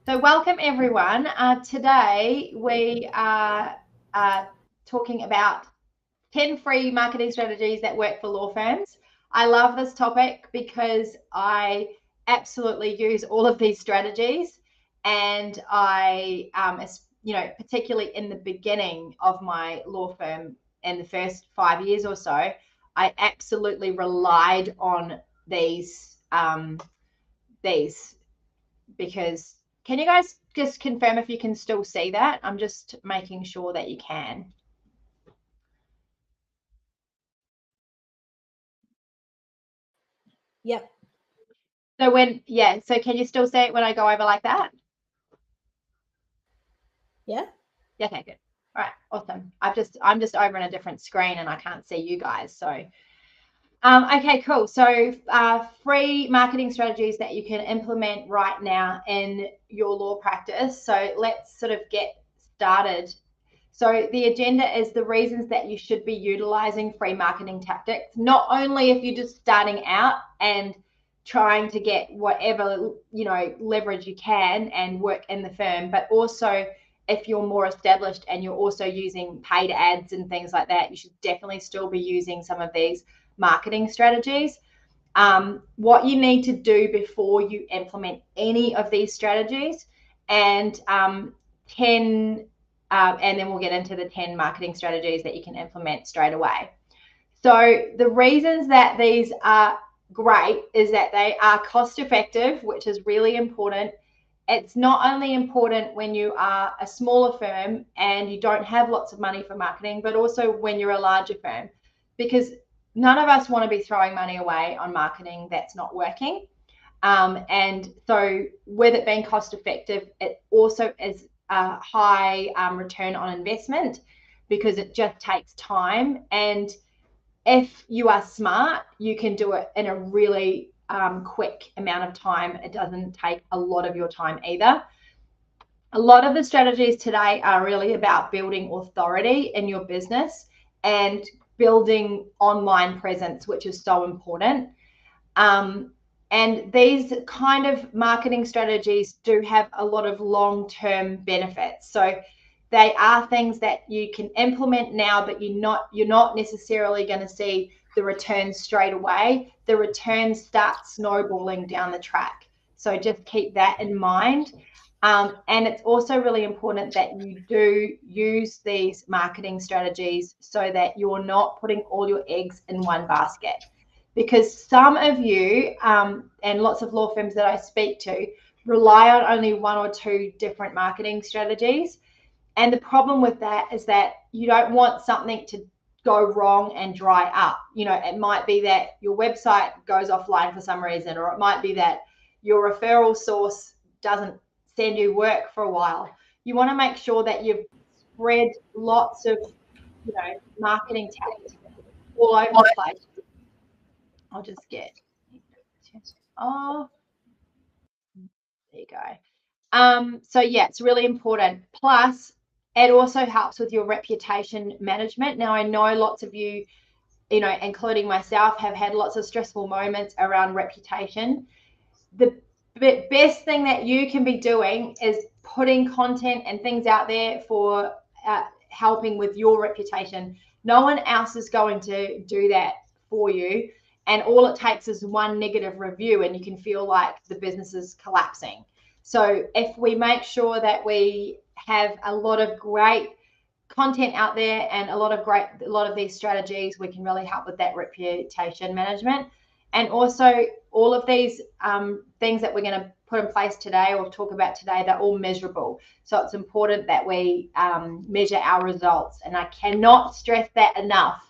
So welcome everyone. Today we are talking about 10 free marketing strategies that work for law firms. I love this topic because I absolutely use all of these strategies, and I, particularly in the beginning of my law firm in the first 5 years or so, I absolutely relied on these because can you guys just confirm if you can still see that? I'm just making sure that you can. Yep. So so can you still see it when I go over like that? Yeah. Okay, good. All right, awesome. I'm just over on a different screen and I can't see you guys. So okay, cool. So free marketing strategies that you can implement right now in your law practice. So let's sort of get started. So the agenda is the reasons that you should be utilizing free marketing tactics, not only if you're just starting out and trying to get whatever, leverage you can and work in the firm, but also if you're more established and you're also using paid ads and things like that, you should definitely still be using some of these marketing strategies. What you need to do before you implement any of these strategies, and then we'll get into the 10 marketing strategies that you can implement straight away. So the reasons that these are great is that they are cost effective, which is really important. It's not only important when you are a smaller firm and you don't have lots of money for marketing, but also when you're a larger firm, because none of us want to be throwing money away on marketing that's not working. And so with it being cost effective, it also is a high return on investment because it just takes time. And if you are smart, you can do it in a really quick amount of time. It doesn't take a lot of your time either. A lot of the strategies today are really about building authority in your business and building online presence, which is so important. And these kind of marketing strategies do have a lot of long-term benefits. So they are things that you can implement now, but you're not necessarily going to see the returns straight away. The returns start snowballing down the track. So just keep that in mind. And it's also really important that you do use these marketing strategies so that you're not putting all your eggs in one basket. Because some of you and lots of law firms that I speak to rely on only one or two different marketing strategies. And the problem with that is that you don't want something to go wrong and dry up. It might be that your website goes offline for some reason, or it might be that your referral source doesn't send you work for a while. You want to make sure that you've spread lots of, marketing tactics all over the place. I'll just get, there you go. So yeah, it's really important. Plus, it also helps with your reputation management. Now, I know lots of you, including myself, have had lots of stressful moments around reputation. The best thing that you can be doing is putting content and things out there for helping with your reputation. No one else is going to do that for you. And all it takes is one negative review and you can feel like the business is collapsing. So if we make sure that we have a lot of great content out there and a lot of these strategies, we can really help with that reputation management. And also all of these things that we're going to put in place today or talk about today, they're all measurable. So it's important that we measure our results. And I cannot stress that enough.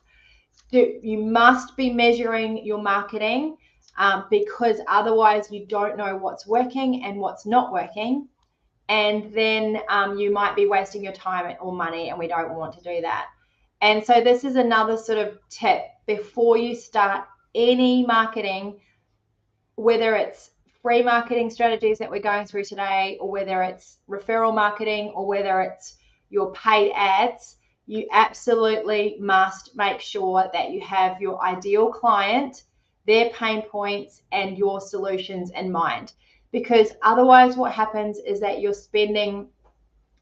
You must be measuring your marketing because otherwise you don't know what's working and what's not working. And then you might be wasting your time or money, and we don't want to do that. And so this is another sort of tip before you start any marketing, whether it's free marketing strategies that we're going through today, or whether it's referral marketing, or whether it's your paid ads, you absolutely must make sure that you have your ideal client, their pain points, and your solutions in mind. because otherwise what happens is that you're spending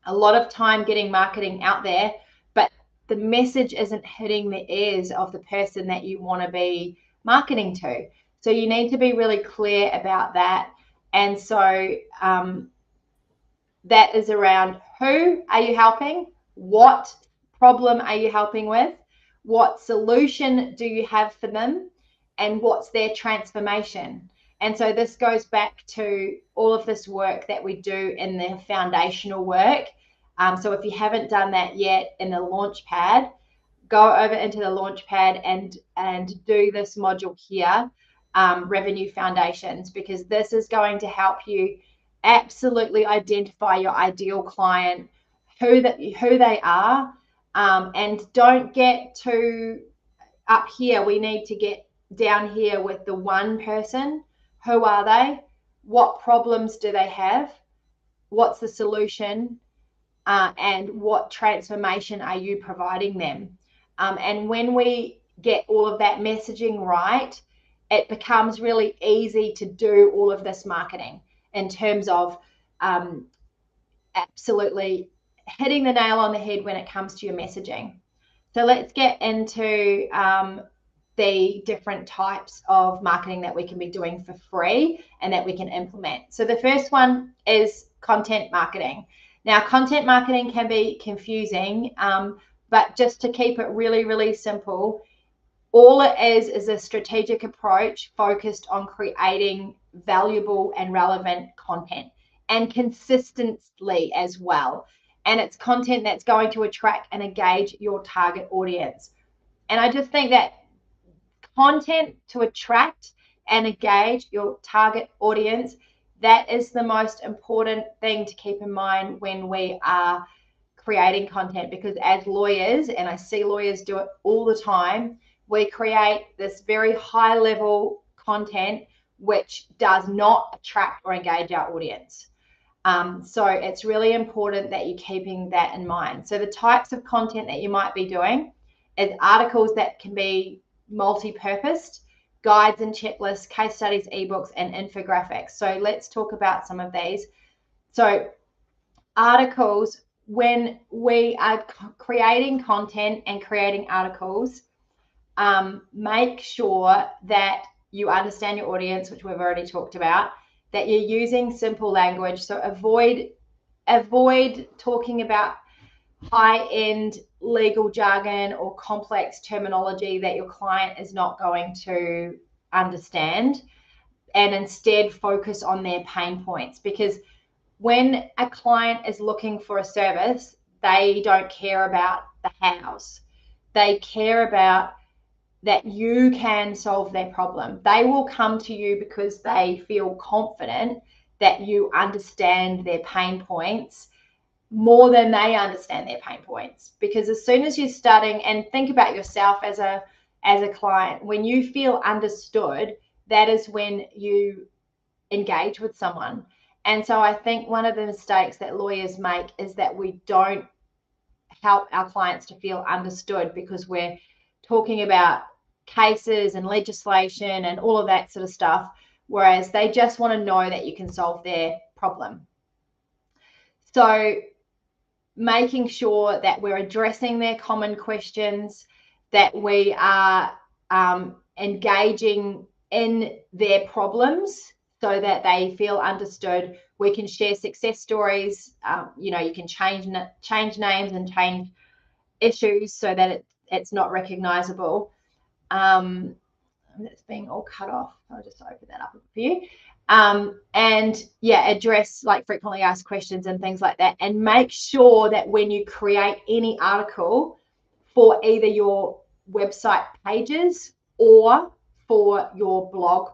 a lot of time getting marketing out there, but the message isn't hitting the ears of the person that you want to be marketing to. So you need to be really clear about that. And so that is around who are you helping, what problem are you helping with, what solution do you have for them, and what's their transformation. And so this goes back to all of this work that we do in the foundational work. So if you haven't done that yet in the launch pad, go over into the launch pad and do this module here, revenue foundations, because this is going to help you absolutely identify your ideal client, who they are, and don't get too up here. We need to get down here with the one person. Who are they? What problems do they have? What's the solution? And what transformation are you providing them? And when we get all of that messaging right, it becomes really easy to do all of this marketing in terms of absolutely hitting the nail on the head when it comes to your messaging. So let's get into the different types of marketing that we can be doing for free and that we can implement. So the first one is content marketing. Now, content marketing can be confusing, but just to keep it really, really simple, all it is a strategic approach focused on creating valuable and relevant content, and consistently as well. And it's content that's going to attract and engage your target audience. And I just think that content to attract and engage your target audience, that is the most important thing to keep in mind when we are creating content. Because as lawyers, and I see lawyers do it all the time, we create this very high level content which does not attract or engage our audience. So it's really important that you're keeping that in mind. So the types of content that you might be doing is articles that can be multi-purposed, guides and checklists, case studies, ebooks, and infographics. So let's talk about some of these. So articles, when we are creating content and creating articles, make sure that you understand your audience, which we've already talked about, that you're using simple language. So avoid talking about high-end legal jargon or complex terminology that your client is not going to understand, and instead focus on their pain points. Because when a client is looking for a service, they don't care about the hows. They care about that you can solve their problem. They will come to you because they feel confident that you understand their pain points more than they understand their pain points. Because as soon as you're starting, and think about yourself as a client, when you feel understood, that is when you engage with someone. And so I think one of the mistakes that lawyers make is that we don't help our clients to feel understood because we're talking about cases and legislation and all of that sort of stuff, whereas they just want to know that you can solve their problem. So making sure that we're addressing their common questions, that we are engaging in their problems so that they feel understood. We can share success stories. You can change names and change issues so that it's not recognizable. That's being all cut off. I'll just open that up for you. And yeah, address like frequently asked questions and things like that, and make sure that when you create any article for either your website pages or for your blog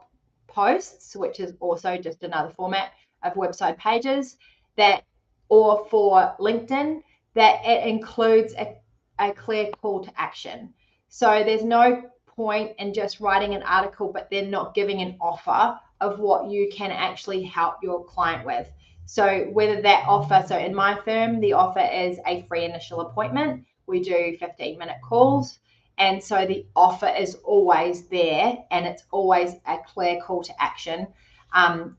posts, which is also just another format of website pages, that, or for LinkedIn, that it includes a clear call to action. So there's no point in just writing an article but then not giving an offer of what you can actually help your client with. So whether that offer, so in my firm, the offer is a free initial appointment. We do 15-minute calls. And so the offer is always there, and it's always a clear call to action.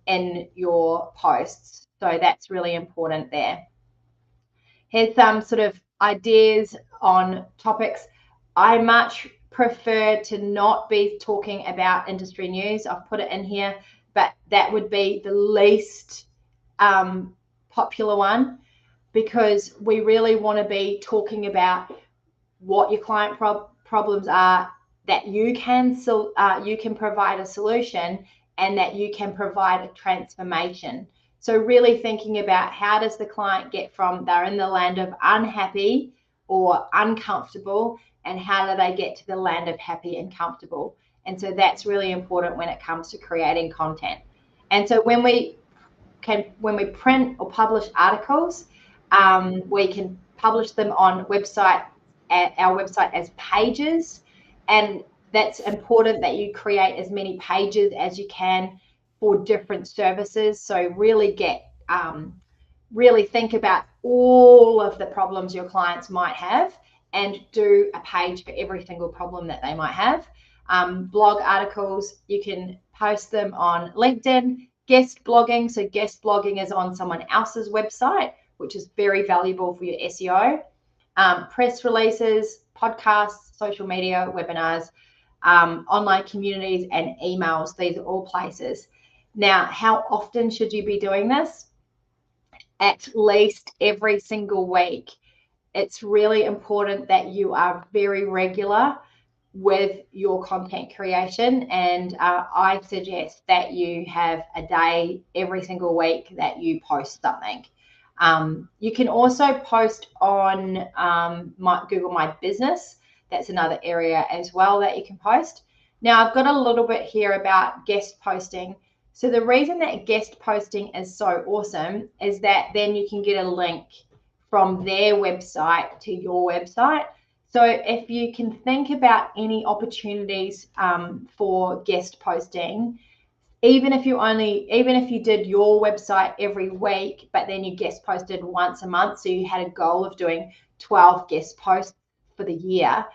in your posts. So that's really important there. Here's some sort of ideas on topics. I much prefer to not be talking about industry news. I've put it in here, but that would be the least popular one, because we really want to be talking about what your client problems are, that you can provide a solution, and that you can provide a transformation. So really thinking about, how does the client get from they're in the land of unhappy or uncomfortable, and how do they get to the land of happy and comfortable? And so that's really important when it comes to creating content. And so when we print or publish articles, we can publish them on our website as pages, and that's important that you create as many pages as you can for different services. So really think about all of the problems your clients might have, and do a page for every single problem that they might have. Blog articles, you can post them on LinkedIn. Guest blogging, so guest blogging is on someone else's website, which is very valuable for your SEO. Press releases, podcasts, social media, webinars, online communities, and emails. These are all places. Now, how often should you be doing this? At least every single week. It's really important that you are very regular with your content creation, and I suggest that you have a day every single week that you post something. You can also post on Google My Business. That's another area as well that you can post. Now, I've got a little bit here about guest posting. So the reason that guest posting is so awesome is that then you can get a link from their website to your website. So if you can think about any opportunities for guest posting, even if you did your website every week, but then you guest posted once a month, so you had a goal of doing 12 guest posts for the year,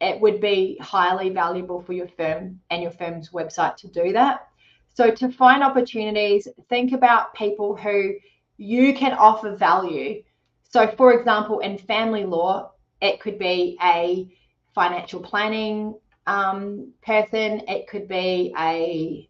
it would be highly valuable for your firm and your firm's website to do that. So to find opportunities, think about people who you can offer value. So for example, in family law, it could be a financial planning person. It could be a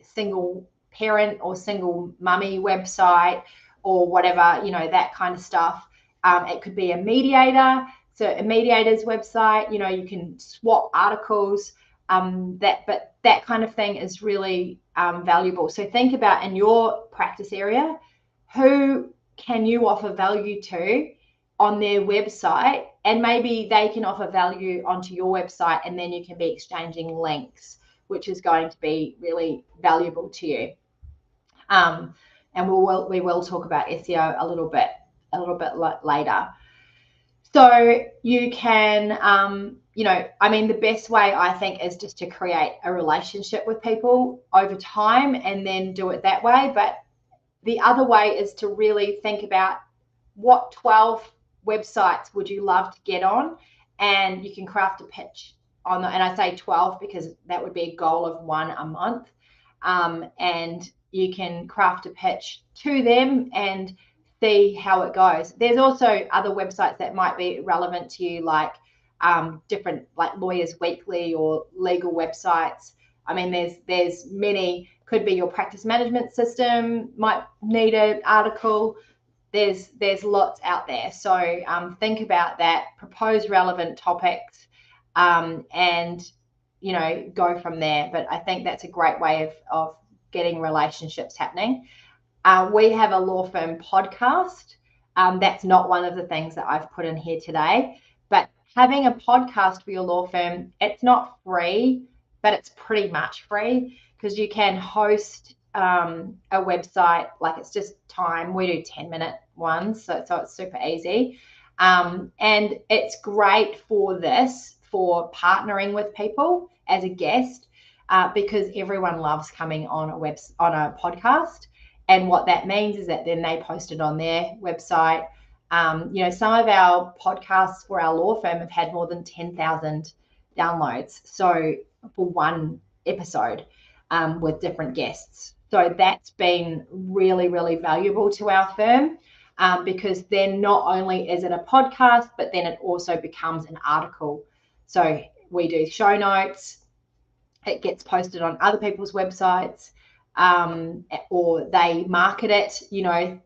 single parent or single mummy website, or whatever, that kind of stuff. It could be a mediator, so a mediator's website. You can swap articles. But that kind of thing is really valuable. So think about, in your practice area, who can you offer value to on their website, and maybe they can offer value onto your website, and then you can be exchanging links, which is going to be really valuable to you. And we will talk about SEO a little bit later. So you can, the best way, I think, is just to create a relationship with people over time and then do it that way. But the other way is to really think about, what 12 websites would you love to get on, and you can craft a pitch on and I say 12 because that would be a goal of one a month. And you can craft a pitch to them and see how it goes. There's also other websites that might be relevant to you, like different, like Lawyers Weekly or legal websites. There's many. Could be your practice management system might need an article. There's lots out there. So think about that, propose relevant topics, and go from there. But I think that's a great way of getting relationships happening. We have a law firm podcast. That's not one of the things that I've put in here today, but having a podcast for your law firm, it's not free, but it's pretty much free, because you can host a website, like it's just time. We do 10-minute ones, so it's super easy. And it's great for partnering with people as a guest, because everyone loves coming on a podcast. And what that means is that then they post it on their website. Some of our podcasts for our law firm have had more than 10,000 downloads. So for one episode. with different guests. So that's been really, really valuable to our firm, because then not only is it a podcast, but then it also becomes an article. So we do show notes, it gets posted on other people's websites, or they market it,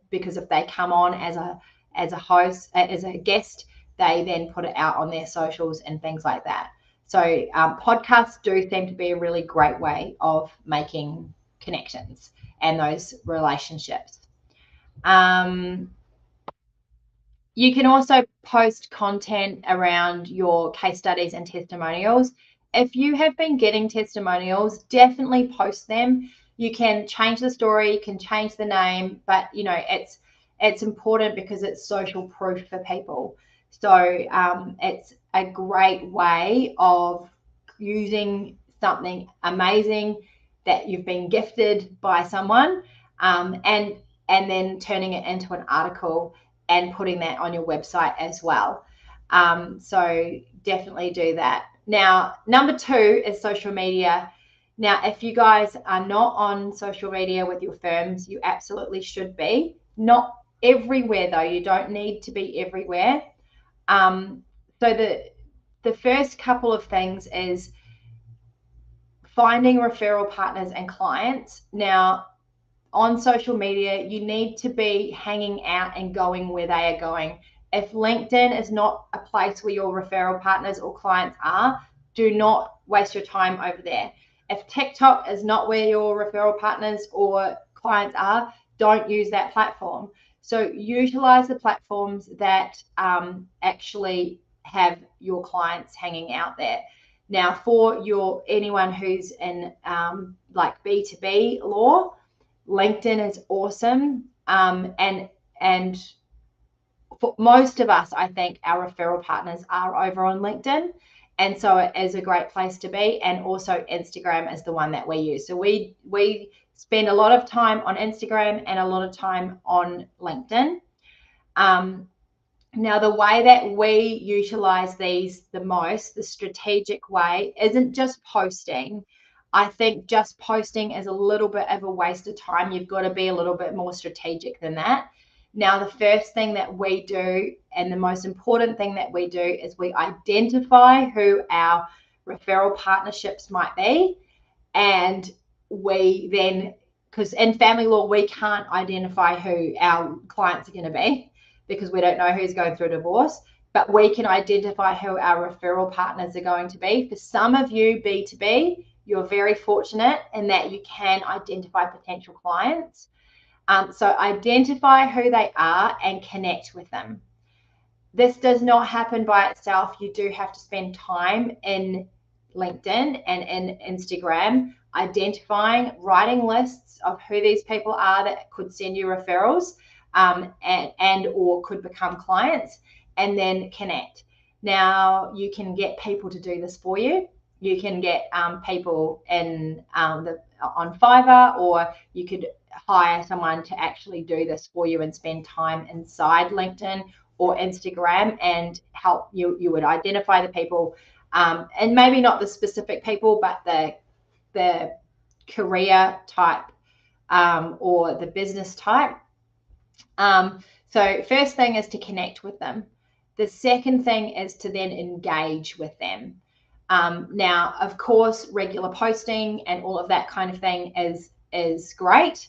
because if they come on as a host, as a guest, they then put it out on their socials and things like that. So podcasts do seem to be a really great way of making connections and those relationships. You can also post content around your case studies and testimonials. If you have been getting testimonials, definitely post them. You can change the story, you can change the name, but it's important because it's social proof for people. So it's a great way of using something amazing that you've been gifted by someone, and then turning it into an article and putting that on your website as well. So definitely do that. Now, number 2 is social media. Now, if you guys are not on social media with your firms, you absolutely should be. Not everywhere though. You don't need to be everywhere. So the first couple of things is finding referral partners and clients. Now, on social media, you need to be hanging out and going where they are going. If LinkedIn is not a place where your referral partners or clients are, do not waste your time over there. If TikTok is not where your referral partners or clients are, don't use that platform. So utilize the platforms that actually have your clients hanging out there. Now, for anyone who's in like B2B law, LinkedIn is awesome. And for most of us, I think our referral partners are over on LinkedIn. And so it is a great place to be. And also Instagram is the one that we use. So we spend a lot of time on Instagram and a lot of time on LinkedIn. Now, the way that we utilize these the most, the strategic way, isn't just posting. I think just posting is a little bit of a waste of time. You've got to be a little bit more strategic than that. Now, the first thing that we do, and the most important thing that we do, is we identify who our referral partnerships might be. And we then, because in family law, we can't identify who our clients are going to be because we don't know who's going through a divorce, but we can identify who our referral partners are going to be. For some of you, B2B, you're very fortunate in that you can identify potential clients. So identify who they are and connect with them. This does not happen by itself. You do have to spend time in LinkedIn and in Instagram identifying, writing lists of who these people are that could send you referrals, and or could become clients, and then connect. Now, you can get people to do this for you. You can get people on Fiverr, or you could hire someone to actually do this for you and spend time inside LinkedIn or Instagram and help you. You would identify the people, and maybe not the specific people, but the career type, or the business type. So first thing is to connect with them. The second thing is to then engage with them. Now, of course, regular posting and all of that kind of thing is great,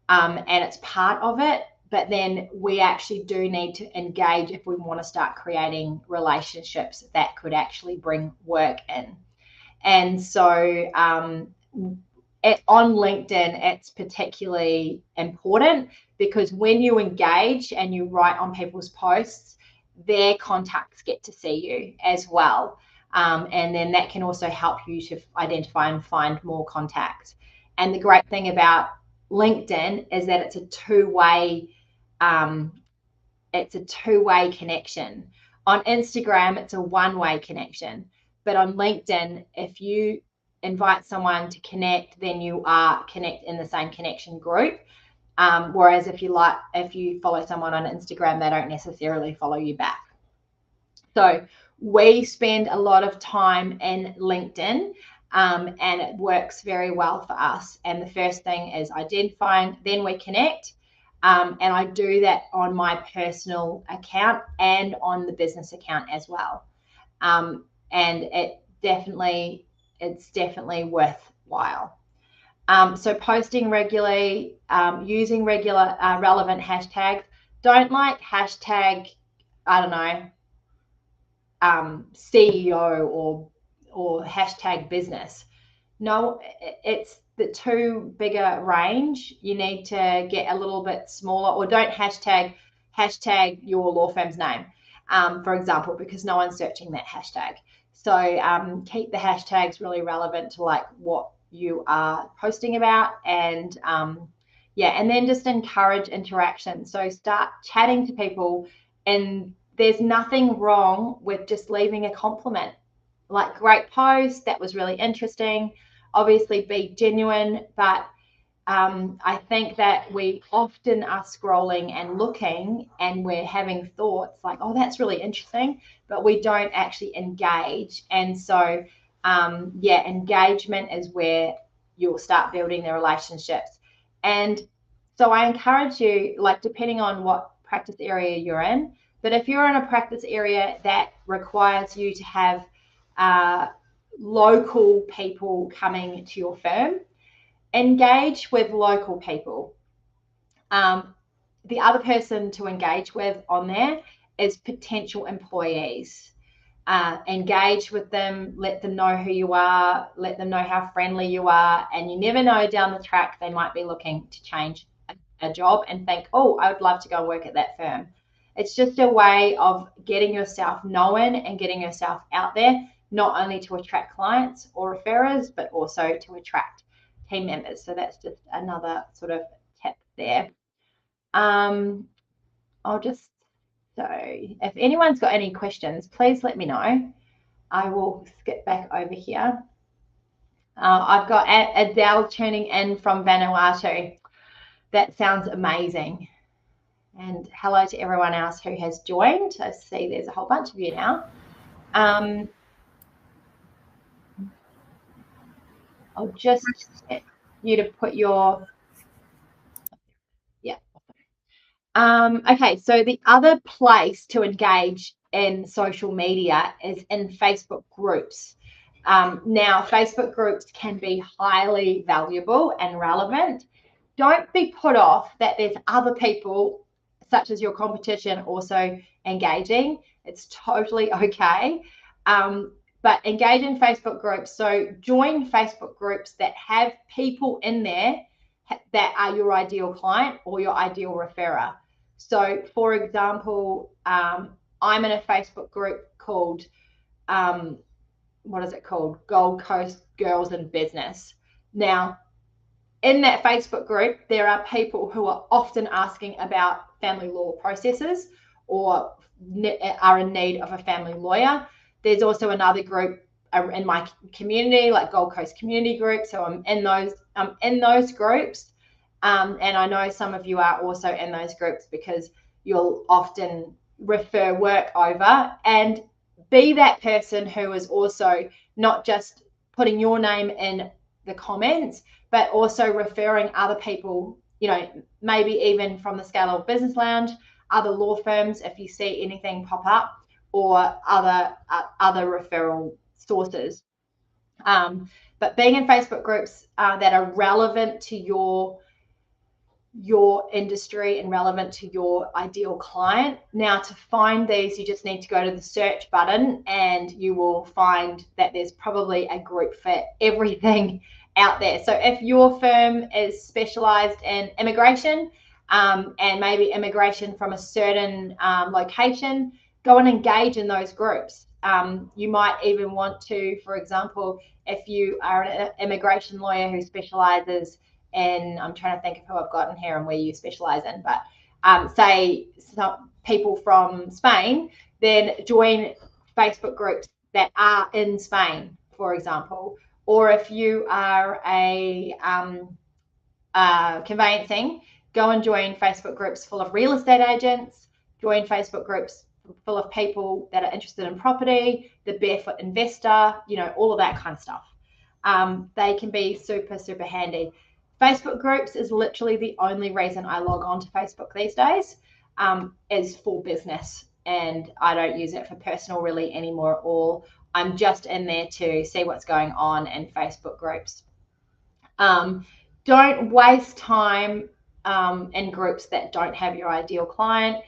and it's part of it. But then we actually do need to engage if we want to start creating relationships that could actually bring work in. And so on LinkedIn, it's particularly important because when you engage and you write on people's posts, their contacts get to see you as well. And then that can also help you to identify and find more contacts. And the great thing about LinkedIn is that it's a two-way connection. On Instagram, it's a one-way connection. But on LinkedIn, if you invite someone to connect, then you are in the same connection group. Whereas if you follow someone on Instagram, they don't necessarily follow you back. So we spend a lot of time in LinkedIn, and it works very well for us. And the first thing is identifying, then we connect. And I do that on my personal account and on the business account as well. And it's definitely worthwhile. So posting regularly, using regular relevant hashtags. Don't like hashtag, I don't know, CEO or hashtag business. No, it's the too bigger range. You need to get a little bit smaller, or don't hashtag your law firm's name, for example, because no one's searching that hashtag. So keep the hashtags really relevant to like what you are posting about, and and then just encourage interaction. So start chatting to people, and there's nothing wrong with just leaving a compliment, like, great post, that was really interesting. Obviously be genuine, but I think that we often are scrolling and looking and we're having thoughts like, oh, that's really interesting, but we don't actually engage. And so engagement is where you'll start building the relationships. And so I encourage you, like, depending on what practice area you're in, but if you're in a practice area that requires you to have local people coming to your firm, engage with local people. The other person to engage with on there is potential employees. Engage with them, let them know who you are, let them know how friendly you are, and you never know, down the track they might be looking to change a job and think, oh, I would love to go work at that firm. It's just a way of getting yourself known and getting yourself out there, not only to attract clients or referrers, but also to attract team members. So that's just another sort of tip there. So if anyone's got any questions, please let me know. I will skip back over here. I've got Adele tuning in from Vanuatu. That sounds amazing. And hello to everyone else who has joined. I see there's a whole bunch of you now. I'll just get you to put your, okay, so the other place to engage in social media is in Facebook groups. Now, Facebook groups can be highly valuable and relevant. Don't be put off that there's other people, such as your competition, also engaging. It's totally okay. But engage in Facebook groups. So join Facebook groups that have people in there that are your ideal client or your ideal referrer. So, for example, I'm in a Facebook group called, what is it called? Gold Coast Girls in Business. Now, in that Facebook group, there are people who are often asking about family law processes or are in need of a family lawyer. There's also another group in my community, like Gold Coast Community Group. So I'm in those groups. And I know some of you are also in those groups because you'll often refer work over, and be that person who is also not just putting your name in the comments, but also referring other people, you know, maybe even from the Scale of Business Lounge, other law firms, if you see anything pop up, or other referral sources. But being in Facebook groups that are relevant to your industry and relevant to your ideal client. Now, to find these, you just need to go to the search button and you will find that there's probably a group for everything out there. So if your firm is specialized in immigration and maybe immigration from a certain location, go and engage in those groups. You might even want to, for example, if you are an immigration lawyer who specializes in, I'm trying to think of who I've got in here and where you specialize in, but say some people from Spain, then join Facebook groups that are in Spain, for example. Or if you are a conveyancing, go and join Facebook groups full of real estate agents, join Facebook groups full of people that are interested in property, the barefoot investor, you know, all of that kind of stuff. they can be super, super handy. Facebook groups is literally the only reason I log on to Facebook these days, is for business, and I don't use it for personal really anymore at all. I'm just in there to see what's going on in Facebook groups. Don't waste time in groups that don't have your ideal client.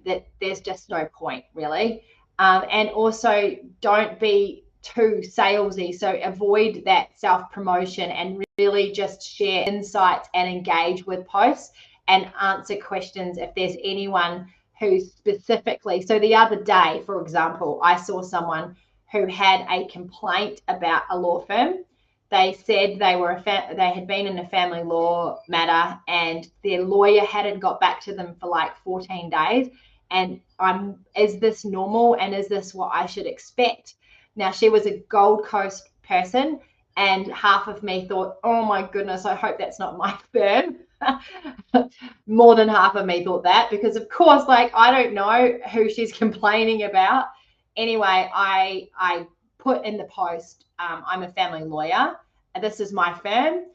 That there's just no point really. And also don't be too salesy. So avoid that self-promotion and really just share insights and engage with posts and answer questions if there's anyone who specifically. So the other day, for example, I saw someone who had a complaint about a law firm. They said they had been in a family law matter and their lawyer hadn't got back to them for like 14 days. And is this normal, and is this what I should expect? Now, she was a Gold Coast person, and half of me thought, oh my goodness, I hope that's not my firm. More than half of me thought that, because of course, like, I don't know who she's complaining about. Anyway, I put in the post, I'm a family lawyer, and this is my firm.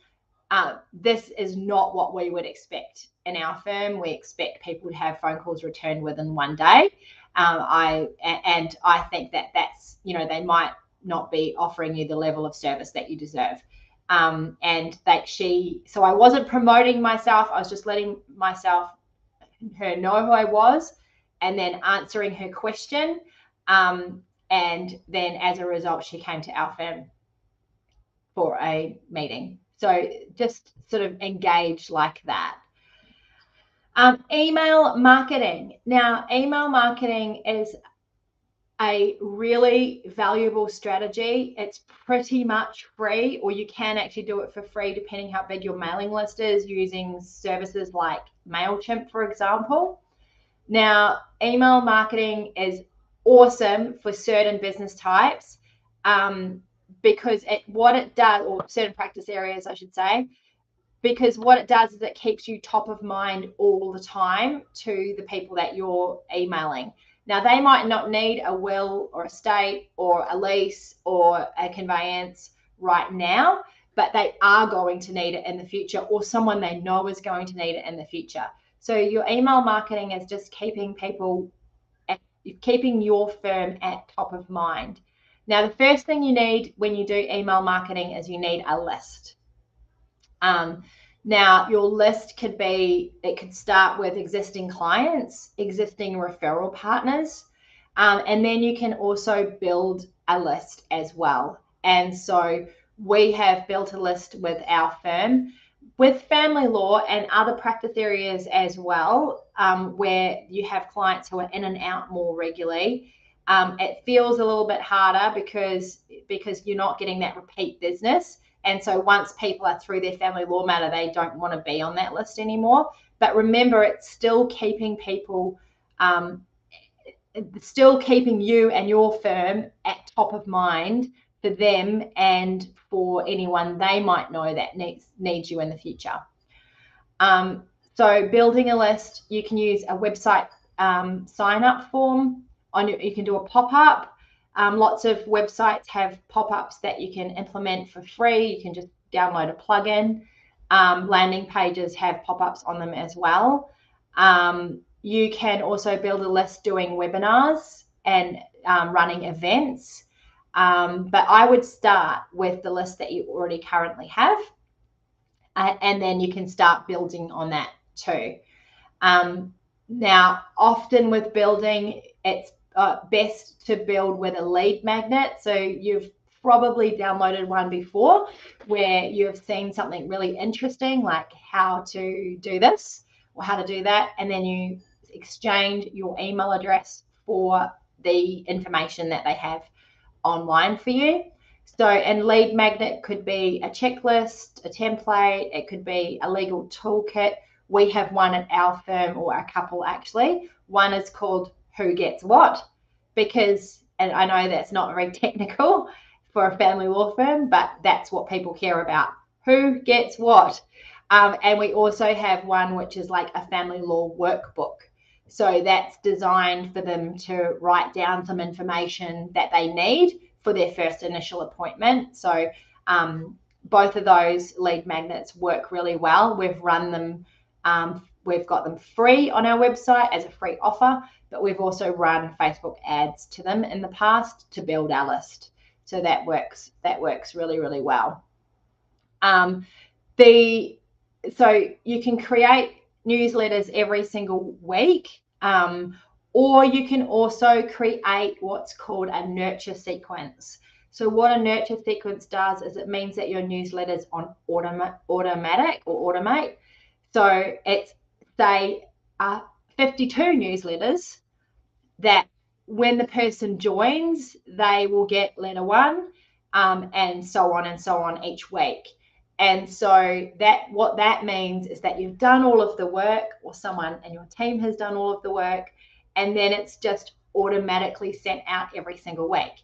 This is not what we would expect in our firm. We expect people to have phone calls returned within 1 day. I think that's, they might not be offering you the level of service that you deserve. So I wasn't promoting myself. I was just letting her know who I was, and then answering her question. And then as a result, she came to our firm for a meeting. So just sort of engage like that. Email marketing. Now, email marketing is a really valuable strategy. It's pretty much free, or you can actually do it for free depending how big your mailing list is, using services like MailChimp, for example. Now, email marketing is awesome for certain business types, because what it does, or certain practice areas, I should say, because what it does is it keeps you top of mind all the time to the people that you're emailing. Now, they might not need a will or estate or a lease or a conveyance right now, but they are going to need it in the future, or someone they know is going to need it in the future. So your email marketing is just keeping your firm at top of mind. Now, the first thing you need when you do email marketing is you need a list. Now, your list could start with existing clients, existing referral partners, and then you can also build a list as well. And so we have built a list with our firm, with family law and other practice areas as well, where you have clients who are in and out more regularly. It feels a little bit harder because you're not getting that repeat business. And so once people are through their family law matter, they don't want to be on that list anymore. But remember, it's still keeping people, still keeping you and your firm at top of mind for them and for anyone they might know that needs you in the future. So building a list, you can use a website sign-up form. You can do a pop-up. Lots of websites have pop-ups that you can implement for free. You can just download a plugin. Landing pages have pop-ups on them as well. You can also build a list doing webinars and running events. But I would start with the list that you already currently have, and then you can start building on that too. Now, often with building, it's best to build with a lead magnet. So you've probably downloaded one before where you have seen something really interesting, like how to do this or how to do that, and then you exchange your email address for the information that they have online for you. So, and lead magnet could be a checklist, a template, it could be a legal toolkit. We have one at our firm, or a couple actually. One is called Who Gets What, because, and I know that's not very technical for a family law firm, but that's what people care about. Who gets what? And we also have one which is like a family law workbook. So that's designed for them to write down some information that they need for their first initial appointment. So Both of those lead magnets work really well. We've run them, we've got them free on our website as a free offer, but we've also run Facebook ads to them in the past to build our list. So that works really, really well. So you can create newsletters every single week, or you can also create what's called a nurture sequence. So what a nurture sequence does is it means that your newsletter's on automatic or automate. So it's, say, 52 newsletters that when the person joins, they will get letter 1, and so on each week. And so what that means is that you've done all of the work, or someone in your team has done all of the work, and then it's just automatically sent out every single week.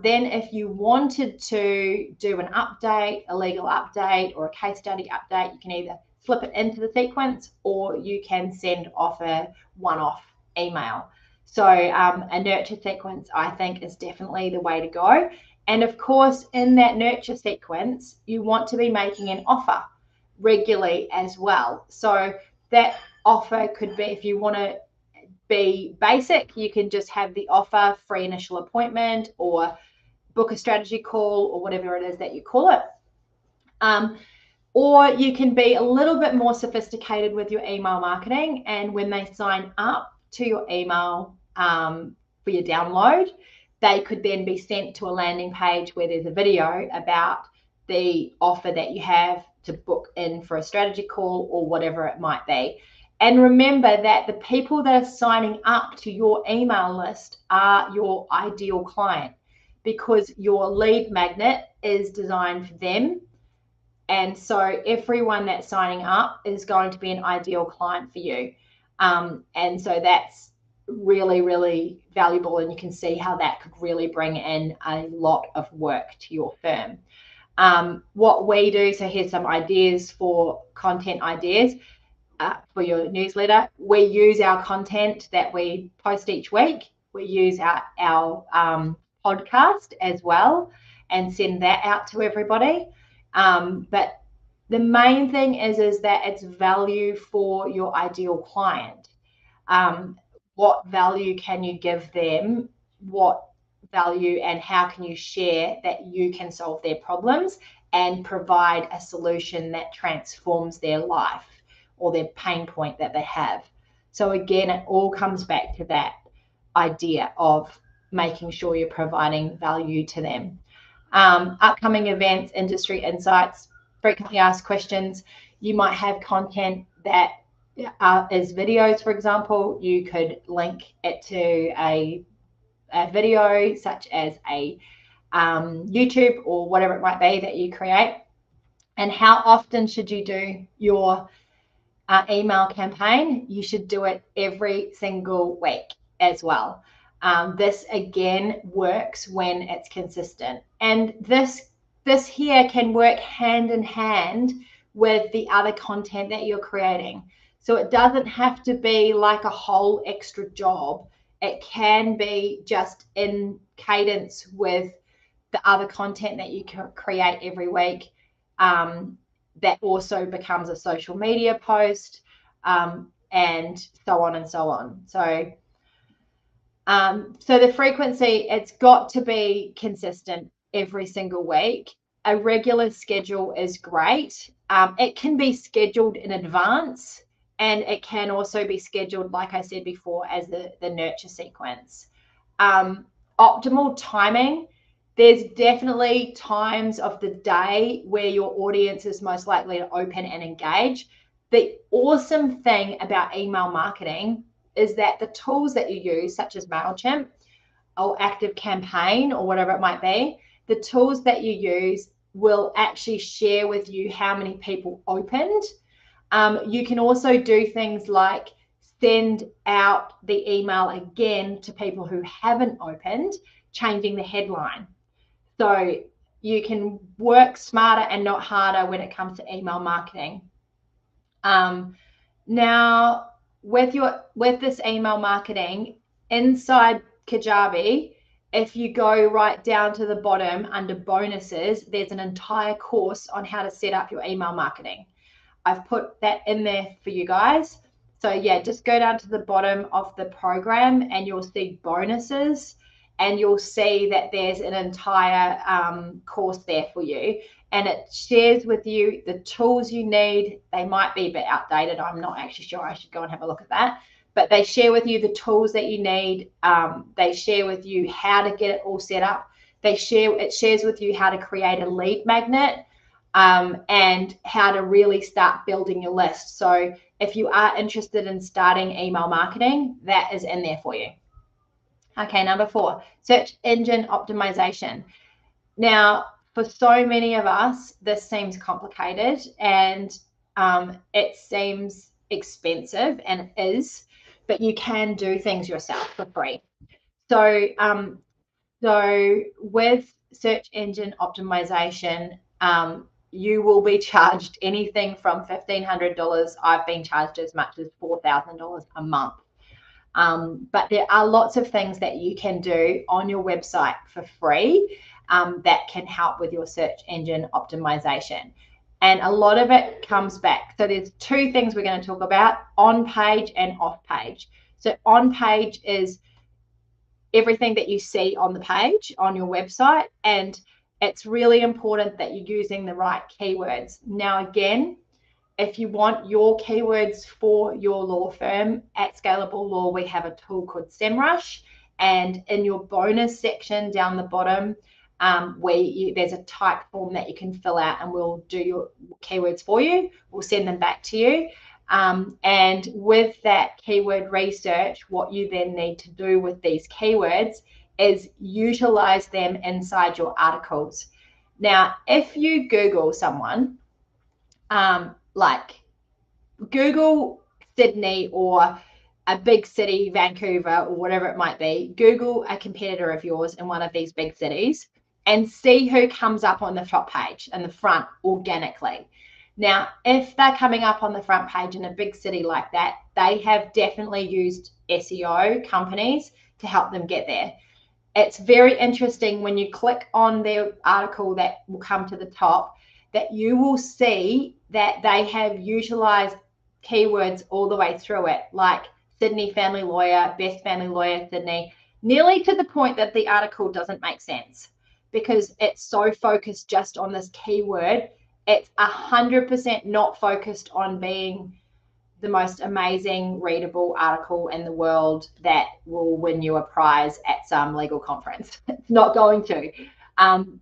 Then if you wanted to do an update, a legal update or a case study update, you can either slip it into the sequence or you can send off a one-off email. So a nurture sequence, I think, is definitely the way to go. And of course, in that nurture sequence, you want to be making an offer regularly as well. So that offer could be, if you want to be basic, you can just have the offer, free initial appointment, or book a strategy call, or whatever it is that you call it. Or you can be a little bit more sophisticated with your email marketing, and when they sign up to your email for your download, they could then be sent to a landing page where there's a video about the offer that you have to book in for a strategy call or whatever it might be. And remember that the people that are signing up to your email list are your ideal client, because your lead magnet is designed for them. And so everyone that's signing up is going to be an ideal client for you. And so that's really, really valuable. And you can see how that could really bring in a lot of work to your firm. What we do, so here's some ideas for content ideas for your newsletter. We use our content that we post each week. We use our podcast as well and send that out to everybody. But the main thing is that it's value for your ideal client. What value can you give them? What value and how can you share that you can solve their problems and provide a solution that transforms their life or their pain point that they have? So again, it all comes back to that idea of making sure you're providing value to them. Upcoming events, industry insights, frequently asked questions. You might have content that is videos, for example. You could link it to a video such as a YouTube or whatever it might be that you create. And how often should you do your email campaign? You should do it every single week as well. This again works when it's consistent, and this here can work hand in hand with the other content that you're creating. So it doesn't have to be like a whole extra job. It can be just in cadence with the other content that you can create every week. That also becomes a social media post, and so on and so on. So the frequency, it's got to be consistent every single week. A regular schedule is great. It can be scheduled in advance, and it can also be scheduled, like I said before, as the nurture sequence. Optimal timing. There's definitely times of the day where your audience is most likely to open and engage. The awesome thing about email marketing is that the tools that you use, such as MailChimp or ActiveCampaign or whatever it might be, the tools that you use will actually share with you how many people opened. You can also do things like send out the email again to people who haven't opened, changing the headline. So you can work smarter and not harder when it comes to email marketing. Now, with this email marketing inside Kajabi, if you go right down to the bottom under bonuses, there's an entire course on how to set up your email marketing. I've put that in there for you guys. So yeah, just go down to the bottom of the program and you'll see bonuses, and you'll see that there's an entire course there for you. And it shares with you the tools you need. They might be a bit outdated. I'm not actually sure. I should go and have a look at that. But they share with you the tools that you need. They share with you how to get it all set up. It shares with you how to create a lead magnet, and how to really start building your list. So if you are interested in starting email marketing, that is in there for you. Okay, number 4, search engine optimization. Now, for so many of us, this seems complicated and it seems expensive, and it is, but you can do things yourself for free. So, so with search engine optimization, you will be charged anything from $1,500. I've been charged as much as $4,000 a month. But there are lots of things that you can do on your website for free that can help with your search engine optimization. And a lot of it comes back. So there's 2 things we're going to talk about: on page and off page. So on page is everything that you see on the page on your website, and it's really important that you're using the right keywords. Now, again, if you want your keywords for your law firm, at Scalable Law, we have a tool called SEMrush, and in your bonus section down the bottom, there's a type form that you can fill out, and we'll do your keywords for you. We'll send them back to you. And with that keyword research, what you then need to do with these keywords is utilize them inside your articles. Now, if you Google someone, like Google Sydney or a big city, Vancouver, or whatever it might be, Google a competitor of yours in one of these big cities and see who comes up on the top page in the front organically. Now, if they're coming up on the front page in a big city like that, they have definitely used SEO companies to help them get there. It's very interesting when you click on their article that will come to the top, that you will see that they have utilized keywords all the way through it, like Sydney family lawyer, best family lawyer Sydney, nearly to the point that the article doesn't make sense because it's so focused just on this keyword. It's 100% not focused on being the most amazing readable article in the world that will win you a prize at some legal conference. It's not going to.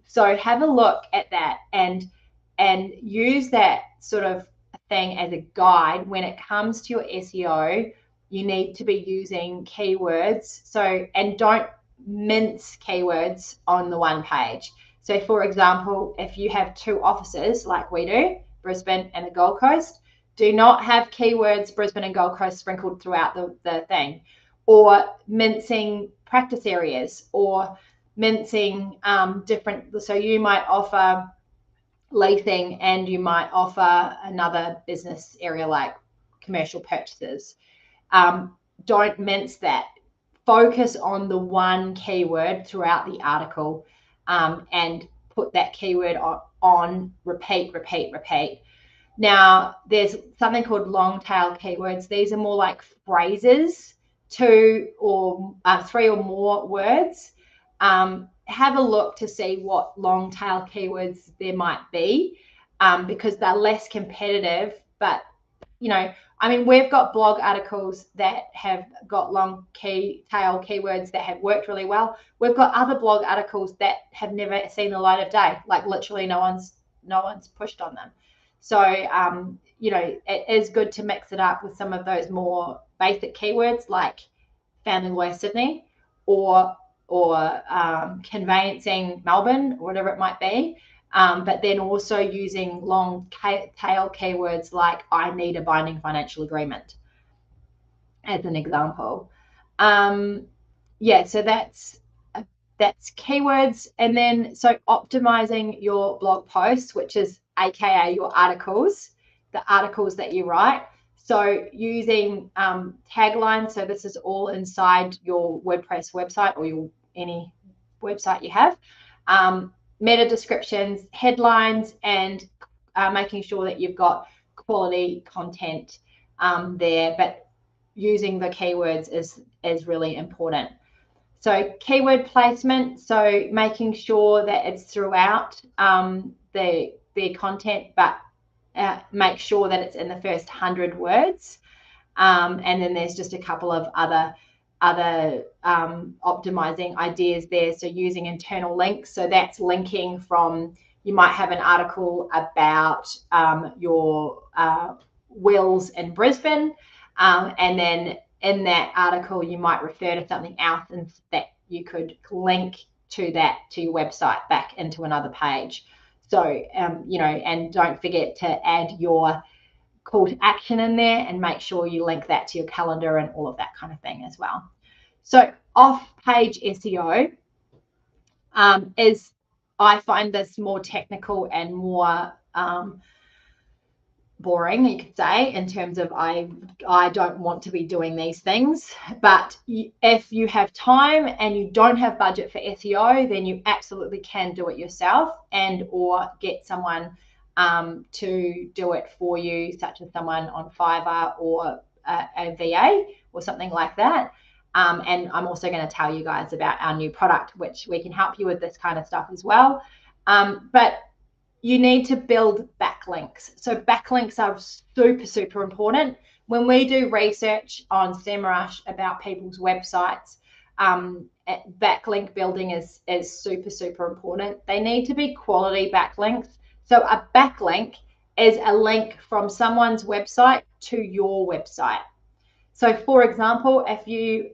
So have a look at that and use that sort of thing as a guide. When it comes to your SEO, you need to be using keywords. So, and don't mince keywords on the one page. So for example, if you have 2 offices like we do, Brisbane and the Gold Coast, do not have keywords Brisbane and Gold Coast sprinkled throughout the thing, or mincing practice areas, or mincing different. So you might offer leasing and you might offer another business area like commercial purchases. Don't mince that. Focus on the one keyword throughout the article, and put that keyword on repeat. Now, there's something called long tail keywords. These are more like phrases, 2 or 3 or more words. Have a look to see what long tail keywords there might be, because they're less competitive. But, you know, I mean, we've got blog articles that have got long tail keywords that have worked really well. We've got other blog articles that have never seen the light of day, like literally no one's pushed on them. So, you know, it is good to mix it up with some of those more basic keywords like family lawyer Sydney or conveyancing Melbourne, or whatever it might be. But then also using long tail keywords like I need a binding financial agreement as an example. Yeah, so that's keywords. And then so optimizing your blog posts, which is AKA your articles, the articles that you write. So using taglines. So this is all inside your WordPress website or any website you have. Meta descriptions, headlines, and making sure that you've got quality content there, but using the keywords is really important. So keyword placement, so making sure that it's throughout their content, but make sure that it's in the first 100 words. And then there's just a couple of other optimizing ideas there. So using internal links, so that's linking from, you might have an article about your wills in Brisbane, and then in that article you might refer to something else, and that you could link to that, to your website, back into another page. So you know, and don't forget to add your call to action in there, and make sure you link that to your calendar and all of that kind of thing as well. So off-page SEO is, I find this more technical and more boring, you could say, in terms of I don't want to be doing these things. But if you have time and you don't have budget for SEO, then you absolutely can do it yourself, and or get someone to do it for you, such as someone on Fiverr or a VA or something like that. And I'm also going to tell you guys about our new product, which we can help you with this kind of stuff as well. But you need to build backlinks. So backlinks are super important. When we do research on SEMrush about people's websites, backlink building is super important. They need to be quality backlinks. So a backlink is a link from someone's website to your website. So for example, if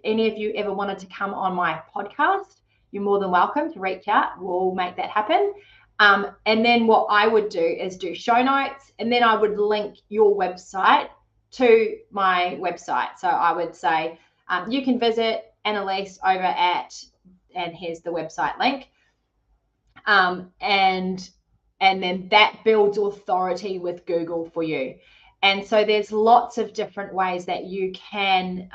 any of you ever wanted to come on my podcast, you're more than welcome to reach out. We'll make that happen. And then what I would do is do show notes, and then I would link your website to my website. So I would say, you can visit Annalise over at, and here's the website link. And then that builds authority with Google for you. And so there's lots of different ways that you can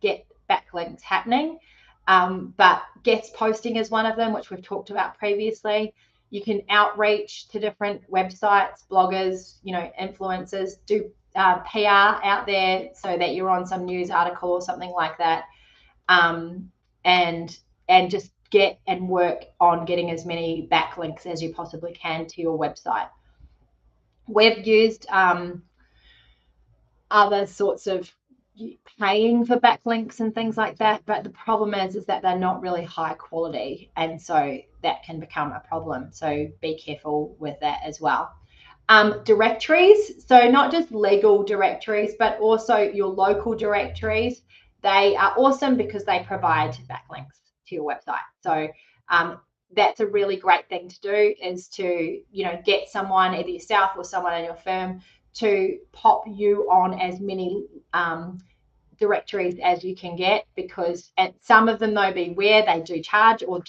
get backlinks happening. But guest posting is one of them, which we've talked about previously. You can outreach to different websites, bloggers, you know, influencers, do PR out there so that you're on some news article or something like that. And just get and work on getting as many backlinks as you possibly can to your website. We've used other sorts of paying for backlinks and things like that, but the problem is that they're not really high quality, and so that can become a problem. So be careful with that as well. Directories, so not just legal directories, but also your local directories. They are awesome because they provide backlinks to your website. So that's a really great thing to do, is to, you know, get someone, either yourself or someone in your firm, to pop you on as many directories as you can get, because at some of them, though, beware, they do charge, or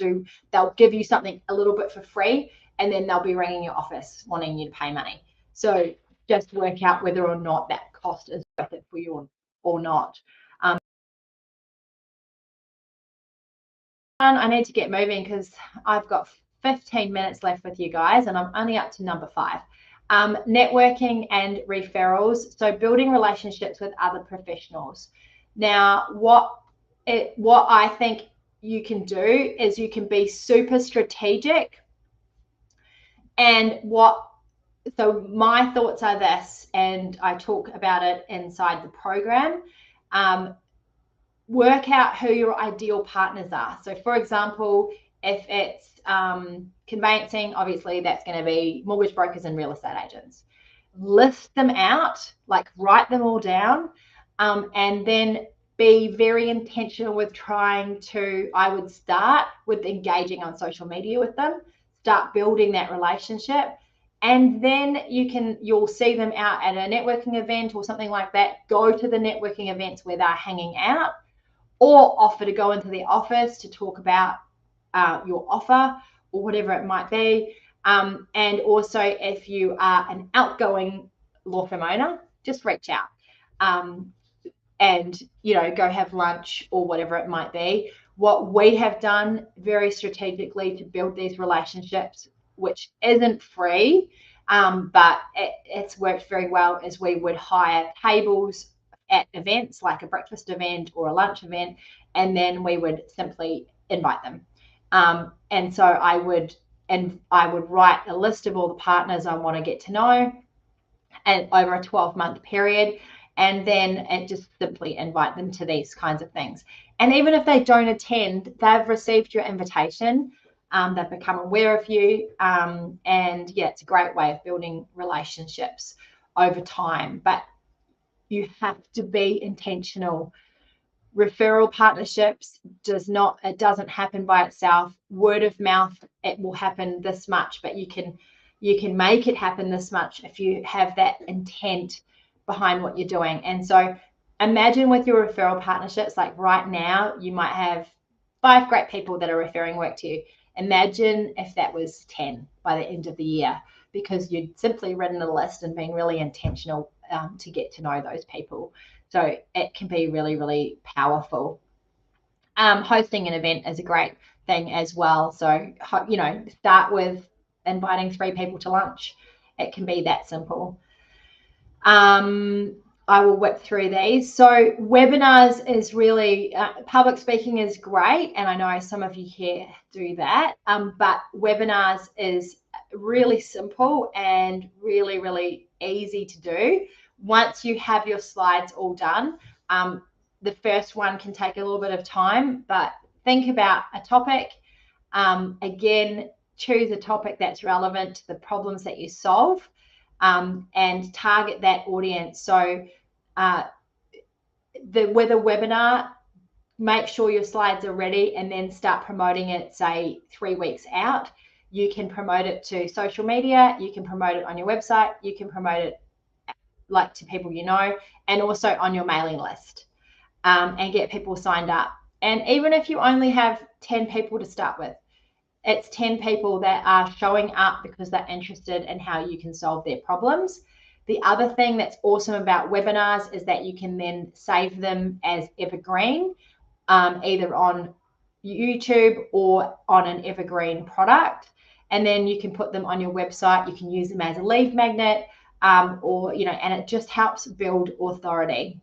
they'll give you something a little bit for free, and then they'll be ringing your office wanting you to pay money. So just work out whether or not that cost is worth it for you or not. I need to get moving because I've got 15 minutes left with you guys, and I'm only up to number 5. Networking and referrals, so building relationships with other professionals. Now, what I think you can do is you can be super strategic. And so my thoughts are this, and I talk about it inside the program. Work out who your ideal partners are. So for example, if it's conveyancing, obviously that's going to be mortgage brokers and real estate agents. List them out, like write them all down, and then be very intentional with trying to, I would start with engaging on social media with them, start building that relationship, and then you'll see them out at a networking event or something like that. Go to the networking events where they're hanging out, or offer to go into their office to talk about your offer or whatever it might be. And also, if you are an outgoing law firm owner, just reach out and, you know, go have lunch or whatever it might be. What we have done very strategically to build these relationships, which isn't free, but it's worked very well, is we would hire tables at events like a breakfast event or a lunch event, and then we would simply invite them. And so I would write a list of all the partners I want to get to know, and over a 12-month period, and then just simply invite them to these kinds of things. And even if they don't attend, they've received your invitation. They've become aware of you, and yeah, it's a great way of building relationships over time. But you have to be intentional. Referral partnerships doesn't happen by itself. Word of mouth, it will happen this much, but you can make it happen this much if you have that intent behind what you're doing. And so imagine with your referral partnerships, like right now you might have 5 great people that are referring work to you. Imagine if that was 10 by the end of the year, because you'd simply written a list and been really intentional to get to know those people. So it can be really, really powerful. Hosting an event is a great thing as well. So, start with inviting 3 people to lunch. It can be that simple. I will whip through these. So webinars is really, public speaking is great. And I know some of you here do that. But webinars is really simple and really, really easy to do. Once you have your slides all done, the first one can take a little bit of time, but think about a topic. Again, choose a topic that's relevant to the problems that you solve, and target that audience. So with a webinar, make sure your slides are ready and then start promoting it, say 3 weeks out. You can promote it to social media, you can promote it on your website, you can promote it like to people you know, and also on your mailing list, and get people signed up. And even if you only have 10 people to start with, it's 10 people that are showing up because they're interested in how you can solve their problems. The other thing that's awesome about webinars is that you can then save them as evergreen, either on YouTube or on an evergreen product. And then you can put them on your website. You can use them as a lead magnet, or, and it just helps build authority.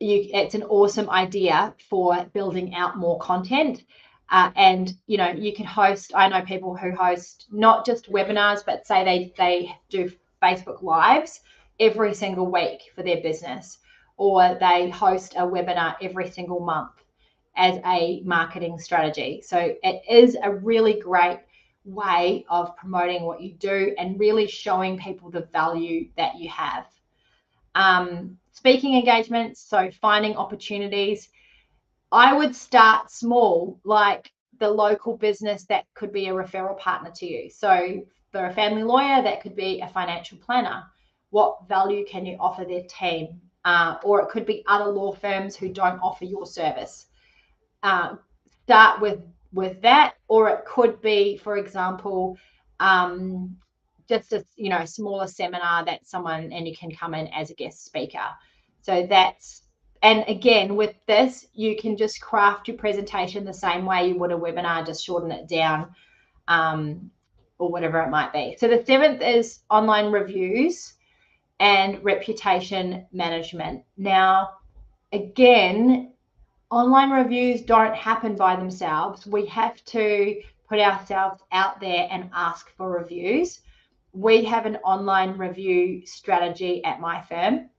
It's an awesome idea for building out more content. And you can host, I know people who host not just webinars, but say they do Facebook Lives every single week for their business, or they host a webinar every single month as a marketing strategy. So it is a really great way of promoting what you do and really showing people the value that you have. Speaking engagements, so finding opportunities. I would start small, like the local business that could be a referral partner to you. So for a family lawyer, that could be a financial planner. What value can you offer their team? Or it could be other law firms who don't offer your service. Start with that, or it could be, for example, just a smaller seminar that and you can come in as a guest speaker. So and again, with this, you can just craft your presentation the same way you would a webinar, just shorten it down, or whatever it might be. So the 7th is online reviews and reputation management. Now, again, online reviews don't happen by themselves. We have to put ourselves out there and ask for reviews. We have an online review strategy at my firm.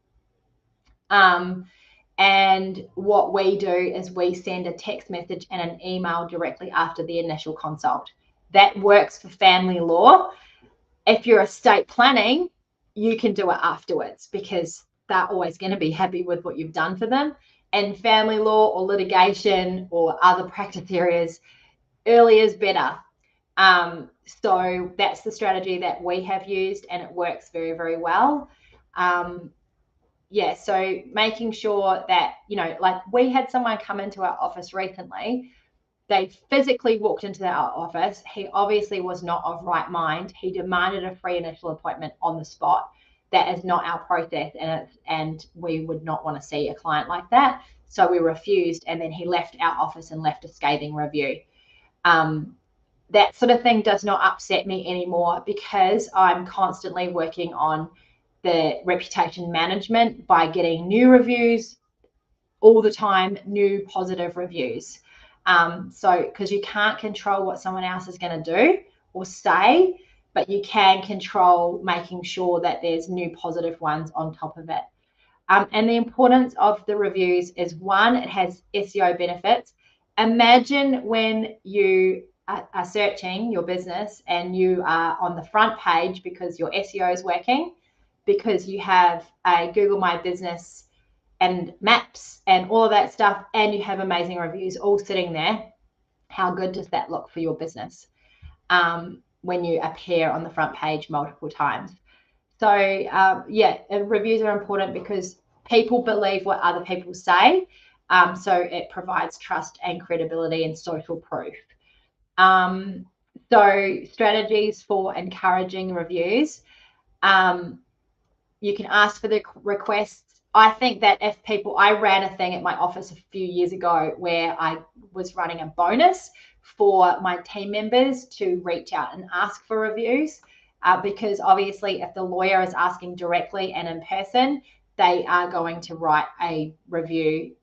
And what we do is we send a text message and an email directly after the initial consult. That works for family law. If you're estate planning, you can do it afterwards because they're always going to be happy with what you've done for them. And family law or litigation or other practice areas, early is better. So that's the strategy that we have used, and it works very, very well. So making sure that, like we had someone come into our office recently. They physically walked into our office. He obviously was not of right mind. He demanded a free initial appointment on the spot. that is not our process, and we would not want to see a client like that. So we refused, and then he left our office and left a scathing review. That sort of thing does not upset me anymore, because I'm constantly working on the reputation management by getting new reviews all the time, new positive reviews. So because you can't control what someone else is going to do or say, but you can control making sure that there's new positive ones on top of it. And the importance of the reviews is, one, it has SEO benefits. Imagine when you are searching your business and you are on the front page because your SEO is working, because you have a Google My Business and maps and all of that stuff, and you have amazing reviews all sitting there. How good does that look for your business when you appear on the front page multiple times? So yeah, reviews are important because people believe what other people say. So it provides trust and credibility and social proof. So strategies for encouraging reviews. You can ask for the requests. I think that if people, I ran a thing at my office a few years ago where I was running a bonus for my team members to reach out and ask for reviews, because obviously if the lawyer is asking directly and in person, they are going to write a review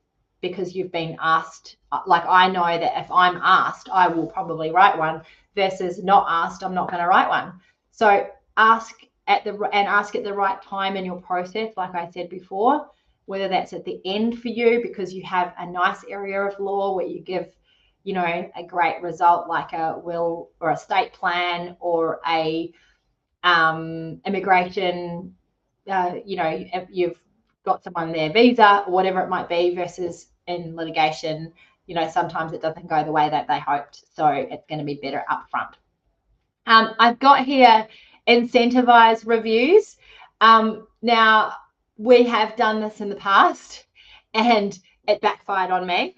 because you've been asked. Like, I know that if I'm asked, I will probably write one, versus not asked, I'm not going to write one. So ask at the right time in your process, like I said before, whether that's at the end for you because you have a nice area of law where you give, you know, a great result like a will or estate plan or a immigration, you know, if you've got someone their visa or whatever it might be, versus in litigation, you know, sometimes it doesn't go the way that they hoped. So it's going to be better up front. I've got here incentivize reviews. Now, we have done this in the past and it backfired on me,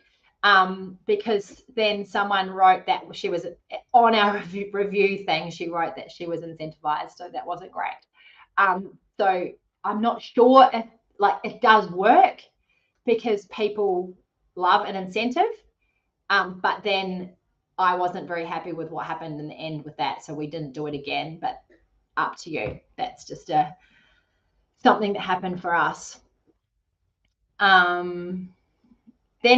because then someone wrote that she was on our review thing, she wrote that she was incentivized, so that wasn't great. So I'm not sure if, like, it does work because people love an incentive, but then I wasn't very happy with what happened in the end with that, so we didn't do it again. But up to you. That's just something that happened for us. Then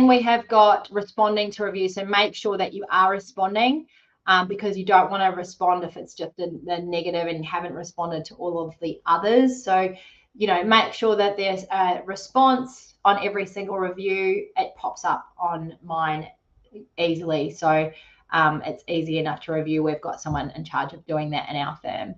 we have got responding to reviews. So make sure that you are responding, because you don't want to respond if it's just a negative and you haven't responded to all of the others. So, you know, make sure that there's a response on every single review. It pops up on mine easily. So it's easy enough to review. We've got someone in charge of doing that in our firm.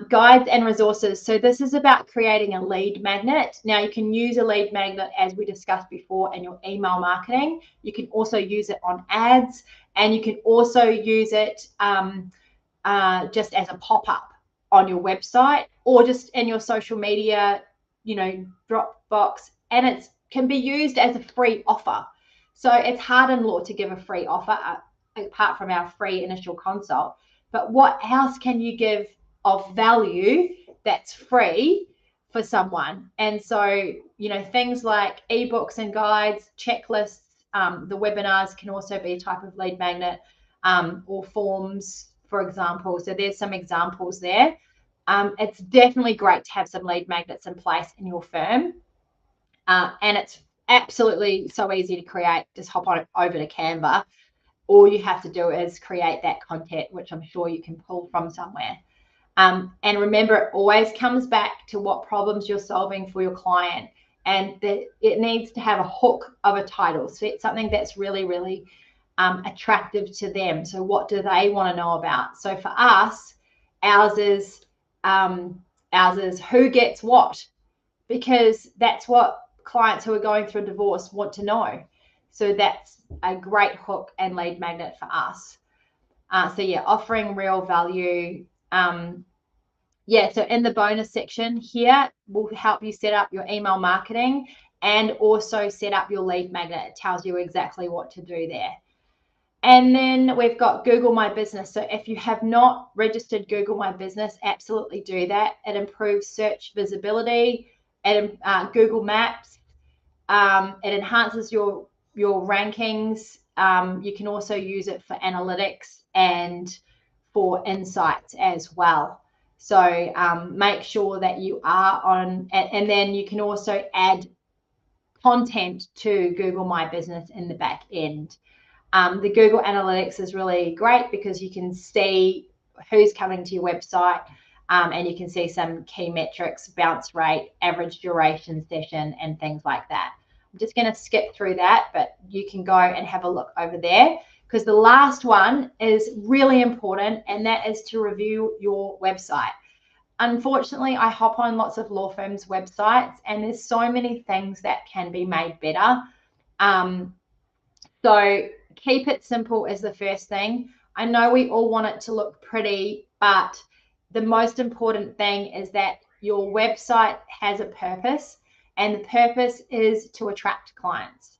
Guides and resources. So this is about creating a lead magnet. Now, you can use a lead magnet, as we discussed before, in your email marketing. You can also use it on ads, and you can also use it just as a pop-up on your website or just in your social media, you know, Dropbox, and it can be used as a free offer. So it's hard in law to give a free offer apart from our free initial consult. But what else can you give of value that's free for someone? And so, you know, things like ebooks and guides, checklists, the webinars can also be a type of lead magnet, or forms, for example. So there's some examples there. It's definitely great to have some lead magnets in place in your firm, and it's absolutely so easy to create. Just hop on over to Canva. All you have to do is create that content, which I'm sure you can pull from somewhere. And remember, it always comes back to what problems you're solving for your client, and that it needs to have a hook of a title. So it's something that's really, really attractive to them. So what do they want to know about? So for us, ours is who gets what, because that's what clients who are going through a divorce want to know. So that's a great hook and lead magnet for us. So yeah, offering real value. Yeah, so in the bonus section here, will help you set up your email marketing and also set up your lead magnet. It tells you exactly what to do there. And then we've got Google My Business. So if you have not registered Google My Business, absolutely do that. It improves search visibility, Google Maps. It enhances your rankings. You can also use it for analytics and for insights as well. So make sure that you are on, and then you can also add content to Google My Business in the back end. The Google Analytics is really great because you can see who's coming to your website, and you can see some key metrics, bounce rate, average duration session, and things like that. I'm just going to skip through that, but you can go and have a look over there, because the last one is really important, and that is to review your website. Unfortunately, I hop on lots of law firms' websites, and there's so many things that can be made better. So keep it simple is the first thing. I know we all want it to look pretty, but the most important thing is that your website has a purpose, and the purpose is to attract clients.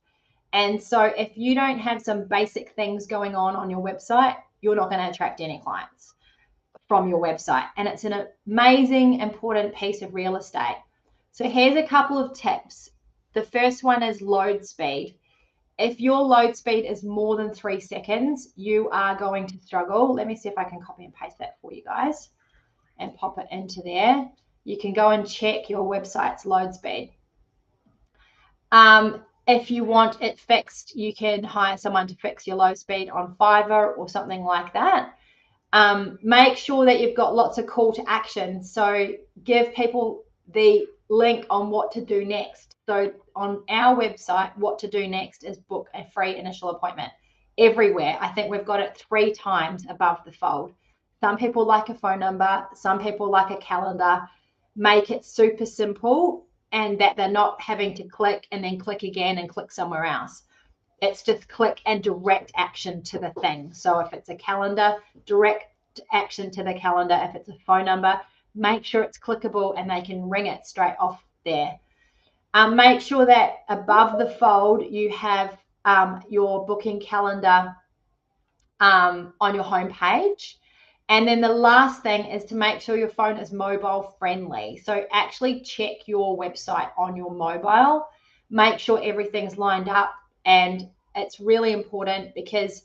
And so if you don't have some basic things going on your website, you're not going to attract any clients from your website. And it's an amazing, important piece of real estate. So here's a couple of tips. The first one is load speed. If your load speed is more than 3 seconds, you are going to struggle. Let me see if I can copy and paste that for you guys and pop it into there. You can go and check your website's load speed. If you want it fixed, you can hire someone to fix your load speed on Fiverr or something like that. Make sure that you've got lots of call to action. So give people the link on what to do next. So on our website, what to do next is book a free initial appointment everywhere. I think we've got it 3 times above the fold. Some people like a phone number, some people like a calendar. Make it super simple, and that they're not having to click and then click again and click somewhere else. It's just click and direct action to the thing. So if it's a calendar, direct action to the calendar. If it's a phone number, make sure it's clickable and they can ring it straight off there. Make sure that above the fold you have your booking calendar on your home page. And then the last thing is to make sure your phone is mobile friendly. So actually check your website on your mobile. Make sure everything's lined up. And it's really important because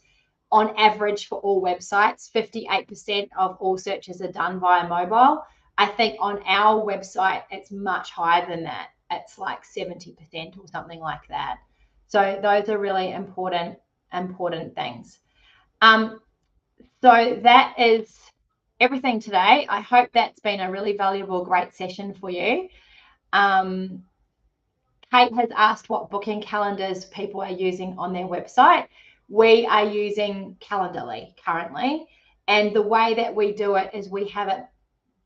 on average for all websites, 58% of all searches are done via mobile. I think on our website, it's much higher than that. It's like 70% or something like that. So those are really important things. So that is everything today. I hope that's been a really valuable, great session for you. Kate has asked what booking calendars people are using on their website. We are using Calendarly currently. And the way that we do it is we have it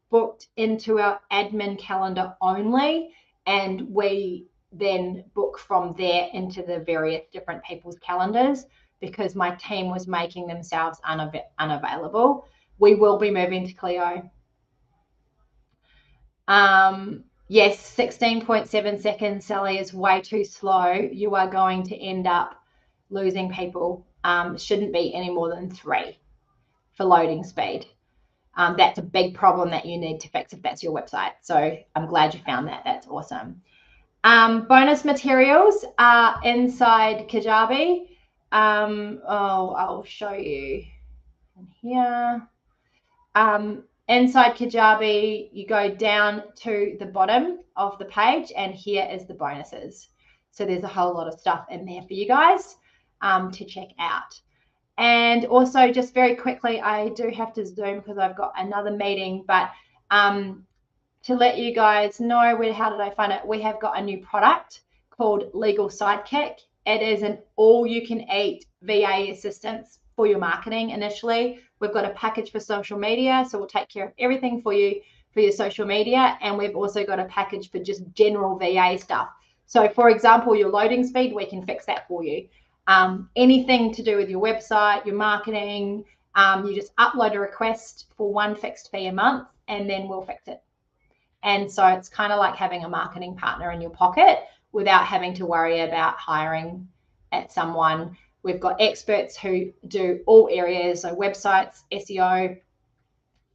booked into our admin calendar only, and we then book from there into the various different people's calendars, because my team was making themselves unavailable. We will be moving to Clio. Yes, 16.7 seconds, Sally, is way too slow. You are going to end up losing people. Shouldn't be any more than 3 for loading speed. That's a big problem that you need to fix if that's your website. So I'm glad you found that. That's awesome. Bonus materials are inside Kajabi. I'll show you here. Inside Kajabi, you go down to the bottom of the page, and here is the bonuses. So there's a whole lot of stuff in there for you guys to check out. And also, just very quickly, I do have to zoom because I've got another meeting, but to let you guys know, how did I find it? We have got a new product called Legal Sidekick. It is an all-you-can-eat VA assistance for your marketing initially. We've got a package for social media, so we'll take care of everything for you for your social media. And we've also got a package for just general VA stuff. So for example, your loading speed, we can fix that for you. Anything to do with your website, your marketing, you just upload a request for one fixed fee a month, and then we'll fix it. And so it's kind of like having a marketing partner in your pocket without having to worry about hiring at someone We've got experts who do all areas, so websites, SEO,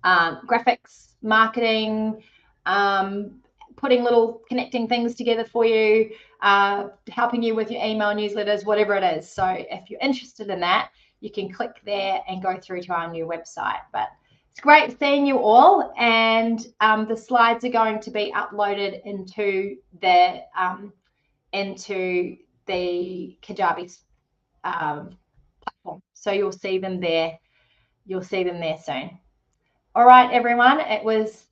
graphics, marketing, putting little connecting things together for you, helping you with your email newsletters, whatever it is. So if you're interested in that, you can click there and go through to our new website. But it's great seeing you all, and the slides are going to be uploaded into the Kajabi platform. So you'll see them there. You'll see them there soon. All right, everyone. It was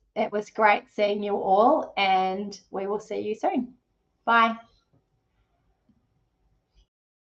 great seeing you all, and we will see you soon. Bye.